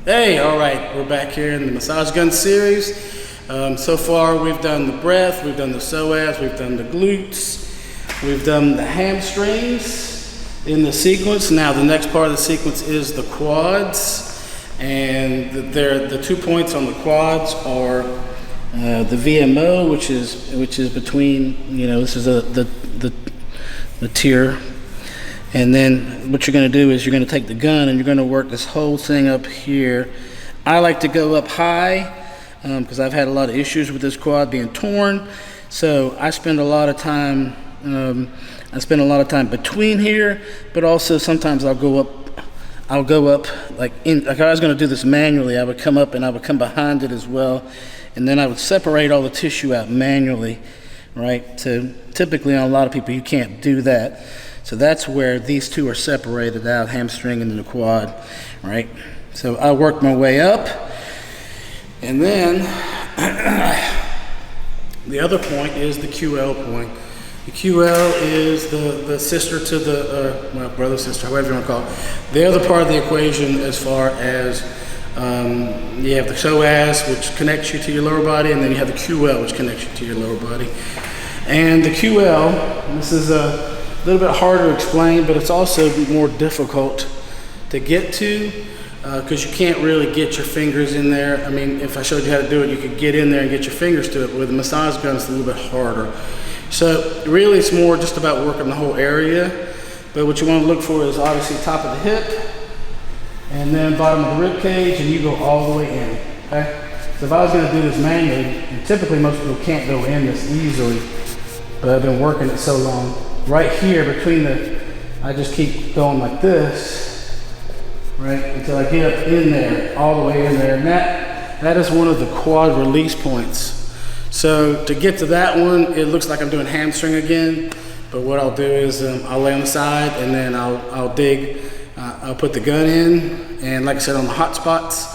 Hey, all right, we're back here in the massage gun series. So far we've done the breath, we've done the psoas, we've done the glutes, we've done the hamstrings in the sequence. Now the next part of the sequence is the quads, and the 2 points on the quads are the VMO, which is between, this is the tier. And then what you're going to do is you're going to take the gun and you're going to work this whole thing up here. I like to go up high because I've had a lot of issues with this quad being torn. So I spend a lot of time. Between here, but also sometimes I'll go up like I was going to do this manually. I would come up and I would come behind it as well, and then I would separate all the tissue out manually, right? So typically on a lot of people you can't do that. So that's where these two are separated out, hamstring and the quad, right? So I work my way up, and then the other point is the QL point. The QL is the sister to the, well, brother, sister, however you want to call it. The other part of the equation as far as you have the psoas, which connects you to your lower body, and then you have the QL, which connects you to your lower body. And the QL, this is a little bit harder to explain, but it's also more difficult to get to because you can't really get your fingers in there. I mean, if I showed you how to do it, you could get in there and get your fingers to it, but with a massage gun, it's a little bit harder. So really, it's more just about working the whole area, but what you want to look for is obviously top of the hip, and then bottom of the rib cage, and you go all the way in, okay? So if I was going to do this manually, and typically most people can't go in this easily, but I've been working it so long. Right here between I just keep going like this, right, until I get up in there, all the way in there. And that is one of the quad release points. So to get to that one, it looks like I'm doing hamstring again, but what I'll do is I'll lay on the side, and then I'll dig, I'll put the gun in, and like I said, on the hot spots,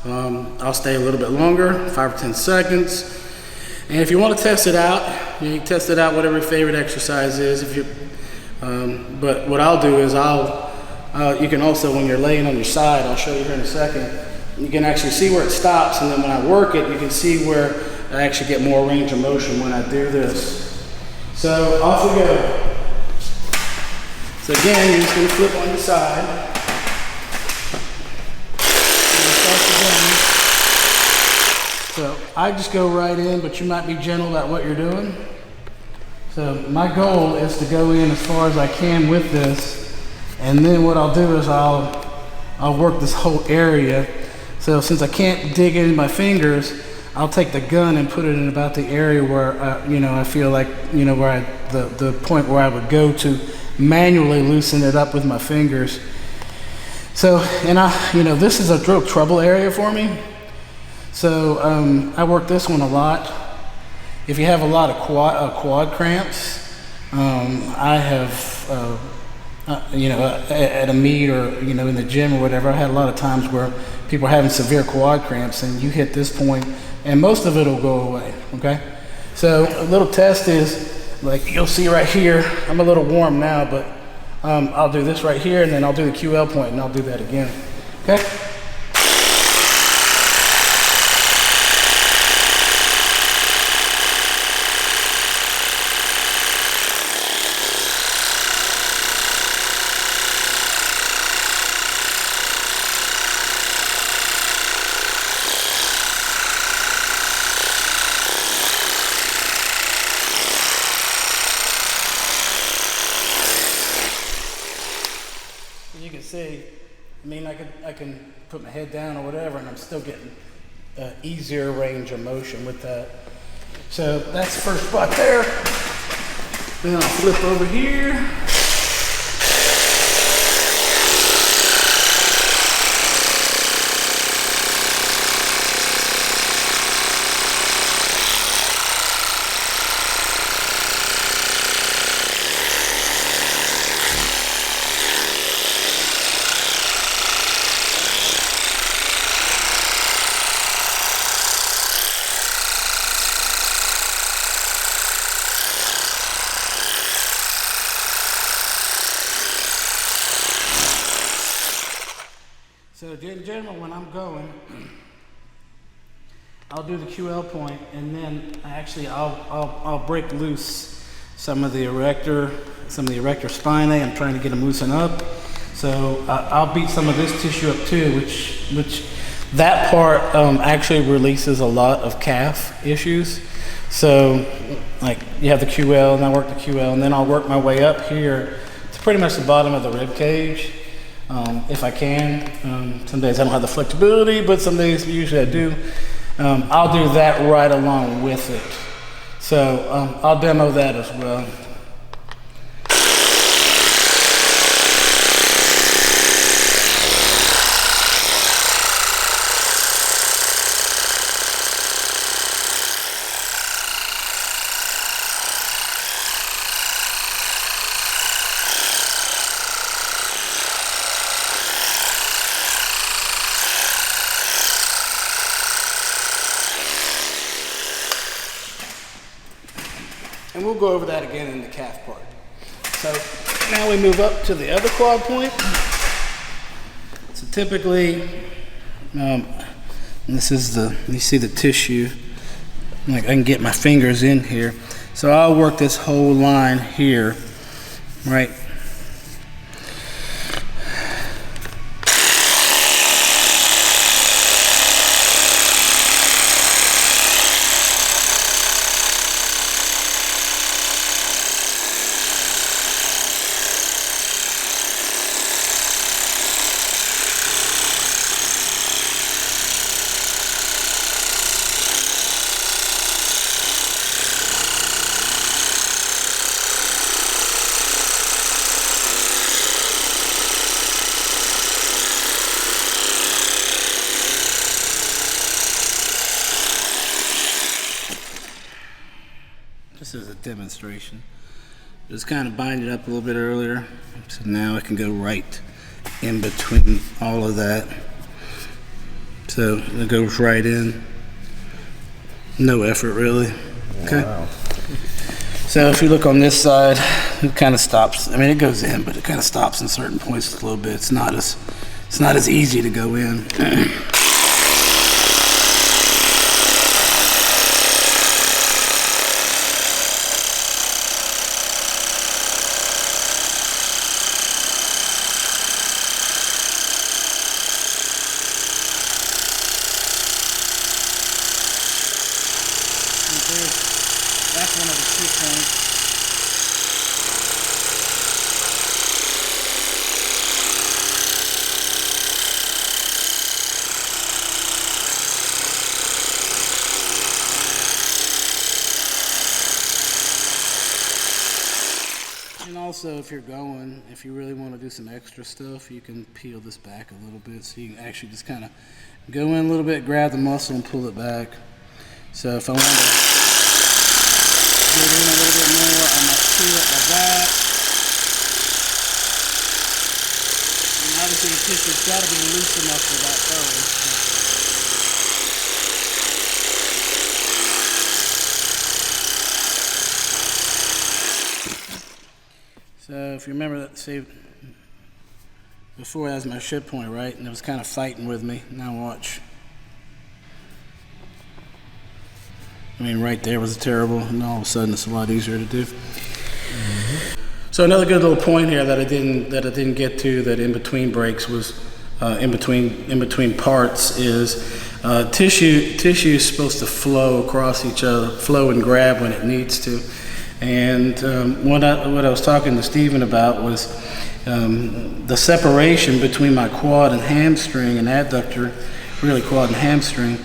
I'll stay a little bit longer, 5 or 10 seconds. And if you want to test it out, you can test it out whatever your favorite exercise is. But what I'll do is you can also, when you're laying on your side, I'll show you here in a second, you can actually see where it stops, and then when I work it, you can see where I actually get more range of motion when I do this. So off we go. So again, you're just going to flip on your side. So I just go right in, but you might be gentle about what you're doing. So my goal is to go in as far as I can with this, and then what I'll do is I'll work this whole area. So since I can't dig in my fingers, I'll take the gun and put it in about the area where I feel like where the point where I would go to manually loosen it up with my fingers. So this is a real trouble area for me. So I work this one a lot. If you have a lot of quad cramps, I have, at a meet or in the gym or whatever, I had a lot of times where people are having severe quad cramps, and you hit this point, and most of it will go away. Okay. So a little test is like you'll see right here. I'm a little warm now, but I'll do this right here, and then I'll do the QL point, and I'll do that again. Okay. You can see, I can put my head down or whatever, and I'm still getting easier range of motion with that. So that's the first spot there. Then I'll flip over here. So in general, when I'm going, I'll do the QL point, and then I'll break loose some of the erector spinae. I'm trying to get them loosened up. So I'll beat some of this tissue up too, which that part actually releases a lot of calf issues. So like you have the QL, and I work the QL, and then I'll work my way up here to pretty much the bottom of the rib cage, if I can. Some days I don't have the flexibility, but some days usually I do. I'll do that right along with it. So I'll demo that as well. And we'll go over that again in the calf part. So now we move up to the other quad point. So typically, this is you see the tissue, like I can get my fingers in here. So I'll work this whole line here, right? This is a demonstration. Just kind of bind it up a little bit earlier, so now I can go right in between all of that. So it goes right in. No effort really. Okay. Wow. So if you look on this side, it kind of stops. I mean, it goes in, but it kind of stops in certain points a little bit. It's not as easy to go in. That's one of the 2 points. And also, if you really want to do some extra stuff, you can peel this back a little bit, so you can actually just kind of go in a little bit, grab the muscle and pull it back. So if I want to get in a little bit more, I might peel it like that. And obviously the tissue's got to be loose enough for that first. So if you remember that, see, before that was my ship point, right? And it was kind of fighting with me. Now watch. I mean, right there was terrible, and all of a sudden it's a lot easier to do. Mm-hmm. So another good little point here that I didn't get to, that in between breaks was in between parts, is tissue is supposed to flow across each other, flow and grab when it needs to. And what I was talking to Stephen about was the separation between my quad and hamstring and adductor, really quad and hamstring.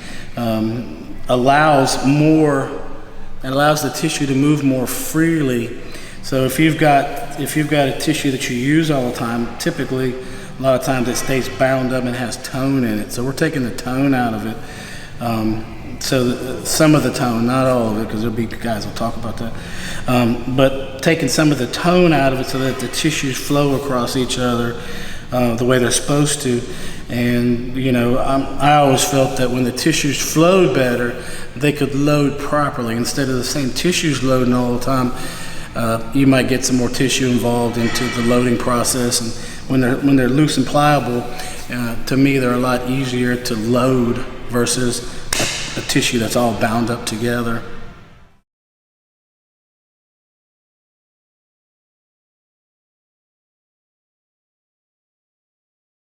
Allows the tissue to move more freely. So if you've got a tissue that you use all the time, typically a lot of times it stays bound up and has tone in it. So we're taking the tone out of it. So some of the tone, not all of it, because there'll be guys who'll talk about that. But taking some of the tone out of it so that the tissues flow across each other the way they're supposed to. And I always felt that when the tissues flowed better, they could load properly. Instead of the same tissues loading all the time, you might get some more tissue involved into the loading process. And when they're loose and pliable, to me they're a lot easier to load versus a tissue that's all bound up together.